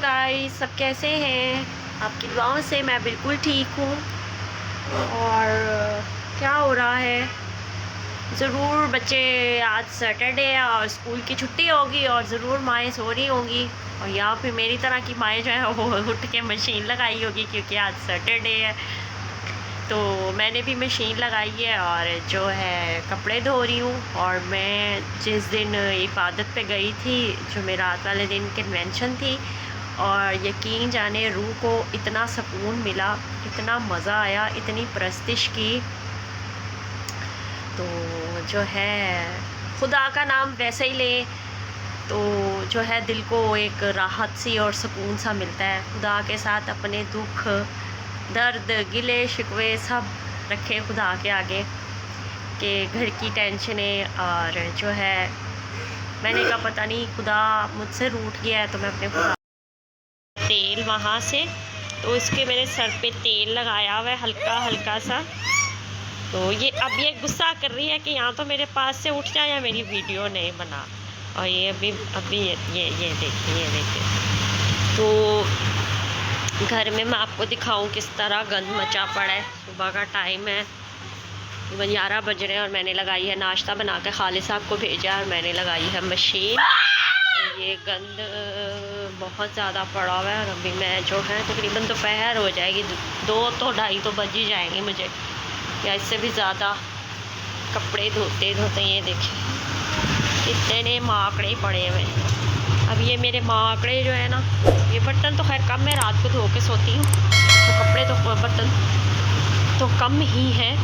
Guys, सब कैसे हैं? आपकी दुआओं से मैं बिल्कुल ठीक हूँ। और क्या हो रहा है? ज़रूर बच्चे, आज सैटरडे है और स्कूल की छुट्टी होगी और ज़रूर माएँ सो रही होंगी। और या फिर मेरी तरह की माएँ जो है वो उठ के मशीन लगाई होगी, क्योंकि आज सैटरडे है। तो मैंने भी मशीन लगाई है और जो है कपड़े धो रही हूँ। और मैं जिस दिन इबादत पे गई थी, जो मेरा रात वाले दिन कन्वेंशन थी, और यकीन जाने रूह को इतना सुकून मिला, इतना मज़ा आया, इतनी परस्तिश की। तो जो है खुदा का नाम वैसे ही ले तो जो है दिल को एक राहत सी और सुकून सा मिलता है। खुदा के साथ अपने दुख, दर्द, गिले शिकवे सब रखे खुदा के आगे, कि घर की टेंशनें। और जो है मैंने कहा पता नहीं खुदा मुझसे रूठ गया है, तो मैं अपने खुदा तेल वहाँ से, तो इसके मेरे सर पे तेल लगाया हुआ है हल्का हल्का सा। तो ये अब ये गुस्सा कर रही है कि यहाँ तो मेरे पास से उठ जाए या मेरी वीडियो नहीं बना। और ये अभी ये देखिए। तो घर में मैं आपको दिखाऊं किस तरह गंद मचा पड़ा है। सुबह का टाइम है, 11 बज रहे हैं और मैंने लगाई है नाश्ता बना के खालिद साहब को भेजा और मैंने लगाई है मशीन। तो ये गंद बहुत ज़्यादा पड़ा हुआ है। और अभी मैं जो है तकरीबन दोपहर हो जाएगी, 2 तो 2:30 तो बज ही जाएंगे मुझे, या इससे भी ज़्यादा। कपड़े धोते धोते ये देखिए इतने माकड़े पड़े हुए हैं। अब ये मेरे माकड़े जो है ना, ये बर्तन तो खैर कम मैं रात को धो के सोती हूँ, तो कपड़े तो बर्तन तो कम ही हैं।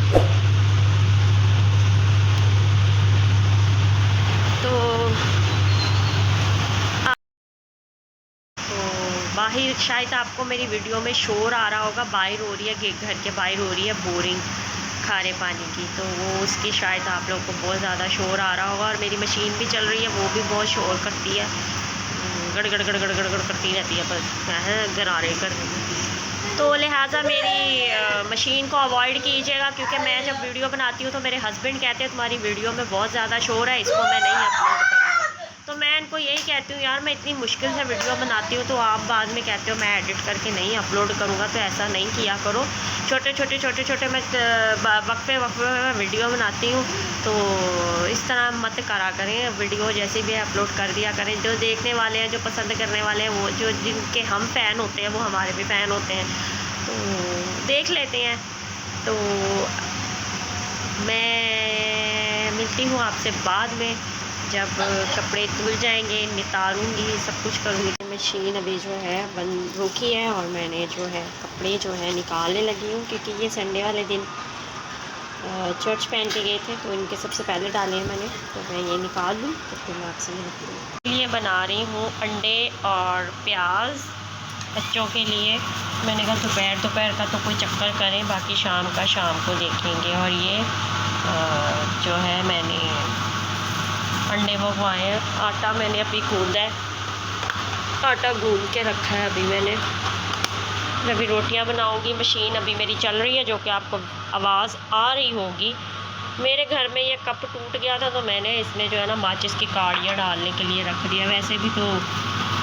बाहर शायद आपको मेरी वीडियो में शोर आ रहा होगा, बाहर हो रही है, घर के बाहर हो रही है बोरिंग खारे पानी की, तो वो उसकी शायद आप लोगों को बहुत ज़्यादा शोर आ रहा होगा। और मेरी मशीन भी चल रही है, वो भी बहुत शोर करती है, गड़गड़ गड़गड़ गड़गड़ करती रहती है, बस गरारे कर। तो लिहाजा मेरी मशीन को अवॉइड कीजिएगा, क्योंकि मैं जब वीडियो बनाती हूँ तो मेरे हस्बैंड कहते हैं तुम्हारी वीडियो में बहुत ज़्यादा शोर है, इसको मैं नहीं अपलोड करूँगा। तो मैं इनको यही कहती हूँ, यार मैं इतनी मुश्किल से वीडियो बनाती हूँ, तो आप बाद में कहते हो मैं एडिट करके नहीं अपलोड करूँगा, तो ऐसा नहीं किया करो। छोटे छोटे मैं वक्फे में वीडियो बनाती हूँ, तो इस तरह मत करा करें। वीडियो जैसे भी अपलोड कर दिया करें। जो देखने वाले हैं, जो पसंद करने वाले हैं, वो जो जिनके हम फ़ैन होते हैं वो हमारे भी फ़ैन होते हैं, तो देख लेते हैं। तो मैं मिलती हूँ आपसे बाद में, जब कपड़े धुल जाएंगे, नितारूंगी, सब कुछ करूँगी। मशीन अभी जो है बंद रुकी है और मैंने जो है कपड़े जो है निकालने लगी हूँ, क्योंकि ये संडे वाले दिन चर्च पहन के गए थे, तो इनके सबसे पहले डाले हैं मैंने, तो मैं ये निकाल लूँ तो फिर मैं आपसे मिलती हूँ। ये बना रही हूँ अंडे और प्याज बच्चों के लिए। मैंने कहा दोपहर का तो कोई चक्कर करें, बाकी शाम का शाम को देखेंगे। और ये जो है मैंने अंडे मंगवाए हैं। आटा मैंने अभी गूंदा है, आटा गूंद के रखा है अभी मैंने। मैं अभी रोटियां बनाऊंगी। मशीन अभी मेरी चल रही है, जो कि आपको आवाज़ आ रही होगी। मेरे घर में ये कप टूट गया था, तो मैंने इसमें जो है ना माचिस की काड़ियाँ डालने के लिए रख दिया। वैसे भी तो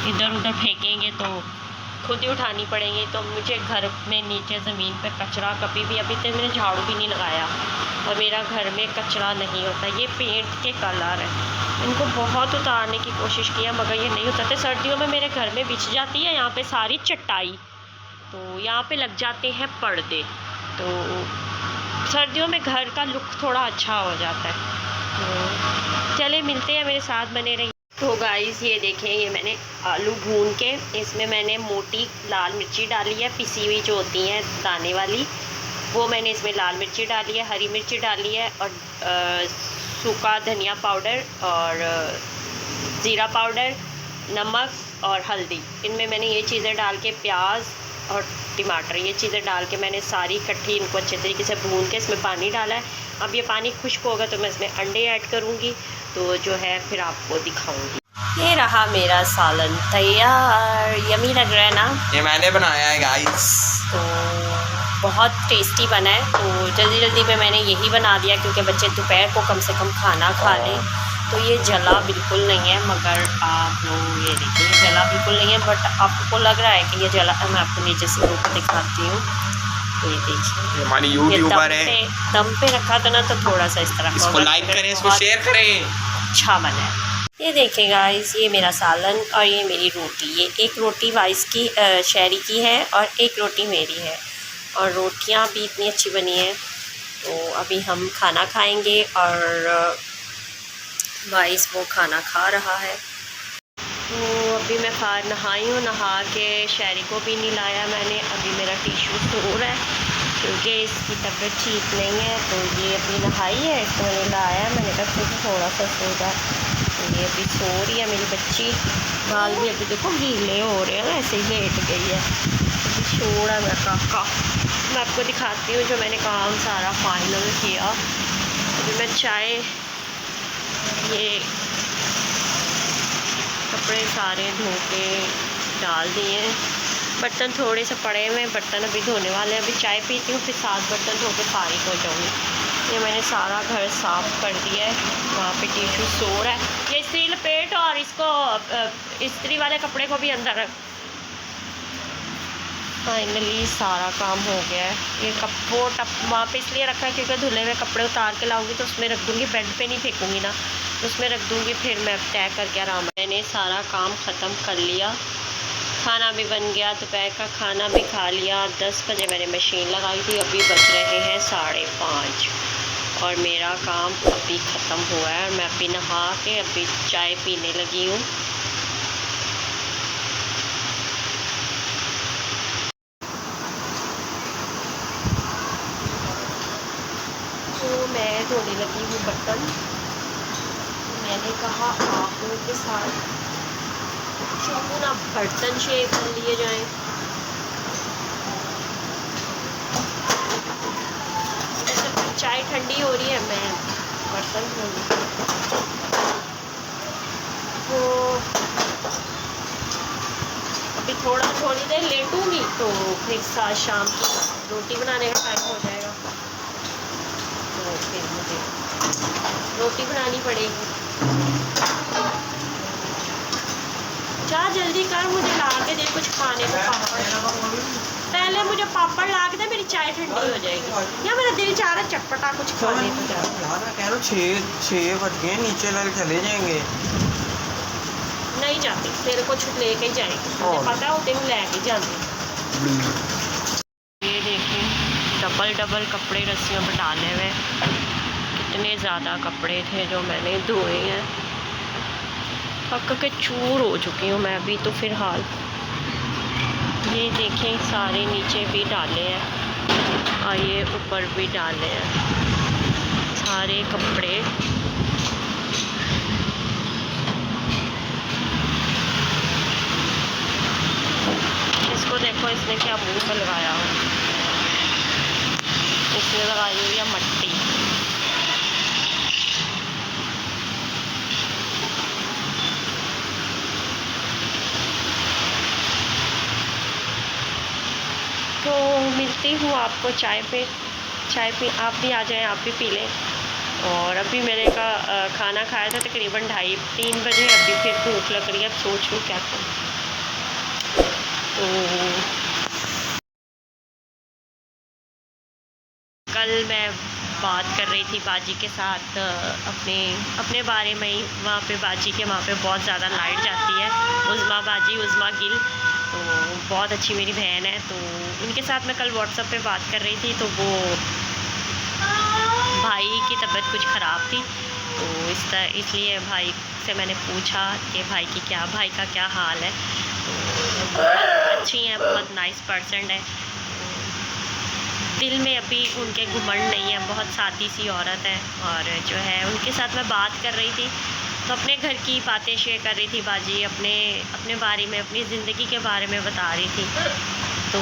इधर उधर फेंकेंगे तो खुद ही उठानी पड़ेंगी। तो मुझे घर में नीचे ज़मीन पे कचरा कभी भी, अभी तक मैंने झाड़ू भी नहीं लगाया, और मेरा घर में कचरा नहीं होता। ये पेंट के कलर है, इनको बहुत उतारने की कोशिश किया मगर ये नहीं उतरते। सर्दियों में मेरे घर में बिछ जाती है यहाँ पे सारी चटाई, तो यहाँ पे लग जाते हैं पर्दे, तो सर्दियों में घर का लुक थोड़ा अच्छा हो जाता है। तो चले मिलते हैं, मेरे साथ बने रहिए। तो गाइस ये देखें, ये मैंने आलू भून के इसमें मैंने मोटी लाल मिर्ची डाली है, पिसी हुई जो होती हैं दाने वाली, वो मैंने इसमें लाल मिर्ची डाली है, हरी मिर्ची डाली है, और सूखा धनिया पाउडर और ज़ीरा पाउडर, नमक और हल्दी। इनमें मैंने ये चीज़ें डाल के, प्याज और टमाटर, ये चीज़ें डाल के मैंने सारी इकट्ठी इनको अच्छे तरीके से भून के इसमें पानी डाला है। अब ये पानी खुश्क होगा तो मैं इसमें अंडे ऐड करूँगी, तो जो है फिर आपको दिखाऊँगी। ये रहा मेरा सालन तैयार। यमी लग रहा है ना? ये मैंने बनाया है गाइस। तो बहुत टेस्टी बना है। तो जल्दी जल्दी में मैंने यही बना दिया क्योंकि बच्चे दोपहर को कम से कम खाना खा लें। तो ये जला बिल्कुल नहीं है, मगर आप लोग ये देखिए जला बिल्कुल नहीं है, बट आपको लग रहा है कि ये जला। मैं आपको नीचे से ऊपर दिखाती हूँ। ये देखिए हमारी यूट्यूबर है, दम पे रखा था ना, तो थोड़ा सा इस तरह इसको लाइक करें, इसको शेयर करें। अच्छा बना है। ये देखिए गाइस, ये मेरा सालन और ये मेरी रोटी। ये एक रोटी वाइस की शहरी की है और एक रोटी मेरी है, और रोटियां भी इतनी अच्छी बनी है। तो अभी हम खाना खाएंगे और वाइस वो खाना खा रहा है। तो अभी मैं नहाई हूँ, नहा के शहरी को भी नहीं लाया मैंने। अभी मेरा टिशू सो रहा है क्योंकि इसकी तबीयत ठीक नहीं है। तो ये अभी नहाई है, इसको मैंने लाया, मैंने कहा थोड़ा सा सो जाए। तो ये अभी सो रही है मेरी बच्ची। बाल भी अभी देखो गीले हो रहे हैं, ऐसे ही लेट गई है। अभी छोड़ा मेरा काका। मैं आपको दिखाती हूँ जो मैंने काम सारा फाइनल किया। अभी मैं चाय, ये कपड़े सारे धो के डाल दिए हैं। बर्तन थोड़े से पड़े हुए हैं, बर्तन अभी धोने वाले हैं। अभी चाय पीती हूँ, फिर 7 बर्तन धो के फारिग हो जाऊँगी। ये मैंने सारा घर साफ़ कर दिया है। वहाँ पे टिशू सो रहा है। ये इस्त्री लपेट और इसको इस्त्री वाले कपड़े को भी अंदर रख। फाइनली सारा काम हो गया है। ये वो टप वहाँ पे इसलिए रखा है क्योंकि धुले हुए कपड़े उतार के लाऊंगी तो उसमें रख दूँगी, बेड पे नहीं फेंकूँगी ना, तो उसमें रख दूँगी। फिर मैं तय करके आराम। मैंने सारा काम ख़त्म कर लिया, खाना भी बन गया, दोपहर का खाना भी खा लिया। 10 बजे मैंने मशीन लगाई थी, अभी बज रहे हैं 5:30 और मेरा काम अभी ख़त्म हुआ है। मैं अभी नहा के अभी चाय पीने लगी हूँ। तो मैं धोने लगी हूँ बर्तन। मैंने कहा आप लोगों के साथ क्यों ना बर्तन शेयर कर लिए जाएं। चाय ठंडी हो रही है, मैं बर्तन धो लूँ। तो अभी थोड़ी देर लेटूंगी तो फिर शाम की रोटी बनाने का टाइम हो जाएगा। तो फिर मुझे रोटी बनानी पड़ेगी। जा जल्दी कर, मुझे ला के दे कुछ खाने को। पापड़ पहले मुझे पापड़ ला के दे, मेरी चाय ठंडी हो जाएगी। या मेरा दिल चाह रहा चटपटा कुछ खाने को। कह रहा 6 बज गए, नीचे लग चले जाएंगे। नहीं जाते, तेरे को छुप लेके जाएंगे, मुझे पता है तेरे लेके जाते। ये देखें, डबल कपड़े रस्सियों पर डाले हुए। कितने ज़्यादा कपड़े थे जो मैंने धोए हैं। थक के चूर हो चुकी हूँ मैं अभी तो फ़िलहाल। ये देखें, सारे नीचे भी डाले हैं और ये ऊपर भी डाले हैं सारे कपड़े। इसको देखो, इसने क्या मुंह पे लगाया हो। इसने लगाई हुई है मट्टी। तो मिलती हूँ आपको चाय पे आप भी आ जाएं, आप भी पी लें। और अभी मैंने खाना खाया था तकरीबन 2:30-3 बजे। अभी फिर भूख लग रही है, अब सोच लूँ क्या करूँ। तो कल मैं बात कर रही थी बाजी के साथ अपने बारे में ही। वहाँ पे बाजी के वहाँ पे बहुत ज़्यादा लाइट जाती है। उज़मा गिल, तो बहुत अच्छी मेरी बहन है। तो उनके साथ मैं कल व्हाट्सएप पे बात कर रही थी, तो वो भाई की तबीयत कुछ ख़राब थी। तो इसलिए भाई से मैंने पूछा कि भाई का क्या हाल है। तो बहुत अच्छी है, बहुत नाइस पर्सन है। दिल में अभी उनके घुमंड नहीं है, बहुत सादी सी औरत है। और जो है उनके साथ मैं बात कर रही थी तो अपने घर की बातें शेयर कर रही थी बाजी, अपने बारे में, अपनी ज़िंदगी के बारे में बता रही थी। तो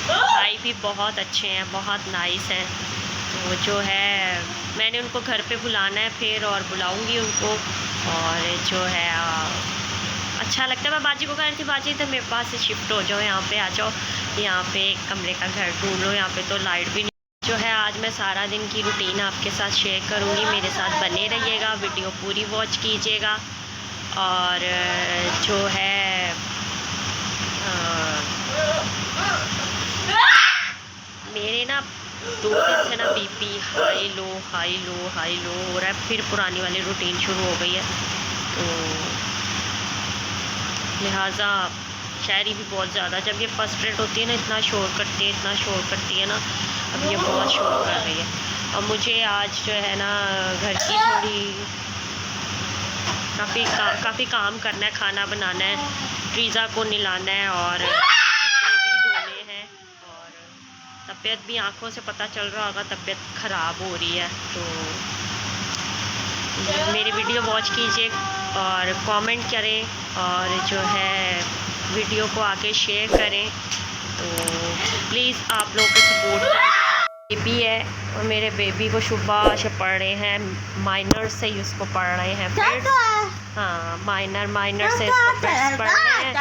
भाई भी बहुत अच्छे हैं, बहुत नाइस हैं। तो जो है मैंने उनको घर पे बुलाना है फिर, और बुलाऊंगी उनको। और जो है अच्छा लगता है। मैं बाजी को कह रही थी बाजी तो मेरे पास से शिफ्ट हो जाओ, यहाँ पे आ जाओ, यहाँ पे एक कमरे का घर ढूंढ लो, यहाँ पे तो लाइट भी नहीं जो है। आज मैं सारा दिन की रूटीन आपके साथ शेयर करूँगी, मेरे साथ बने रहिएगा, वीडियो पूरी वॉच कीजिएगा। और जो है मेरे ना 2 दिन से ना बीपी हाई लो हो रहा है, फिर पुरानी वाली रूटीन शुरू हो गई है। तो लिहाजा शायरी भी बहुत ज़्यादा, जब ये फ्रस्ट्रेट होती है ना इतना शोर करती है ना, अब ये बहुत शोर कर रही है। और मुझे आज जो है ना घर की थोड़ी काफ़ी काम करना है, खाना बनाना है, ट्रीज़ा को नहलाना है और कपड़े भी धोने हैं। और तबीयत भी आंखों से पता चल रहा होगा, तबीयत ख़राब हो रही है। तो मेरी वीडियो वॉच कीजिए और कमेंट करें और जो है वीडियो को आगे शेयर करें। तो प्लीज़ आप लोग को सपोर्ट करें। बेबी है और मेरे बेबी को सुबह से पढ़ रहे हैं, माइनर से ही उसको पढ़ रहे हैं फिर। हाँ माइनर से इसको फिर पढ़ रहे हैं।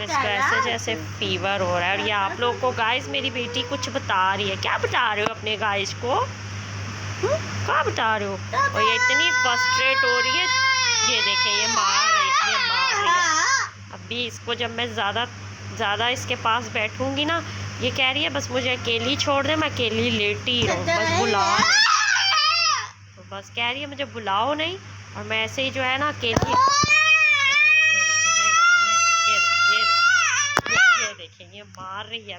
इसको ऐसे जैसे फीवर हो रहा है। और ये आप लोग को गाइस मेरी बेटी कुछ बता रही है। क्या बता रहे हो अपने गाइस को? क्या बता रहे हो? और ये इतनी फ्रस्ट्रेट हो रही है, ये देखें ये मार रही है। अभी इसको जब मैं ज़्यादा इसके पास बैठूंगी ना, ये कह रही है बस मुझे अकेली छोड़ दे, मैं अकेली लेटी रहूँ, बस बुलाओ नहीं। तो बस कह रही है मुझे बुलाओ नहीं, और मैं ऐसे ही जो है ना अकेली ये देखें ये मार रही है।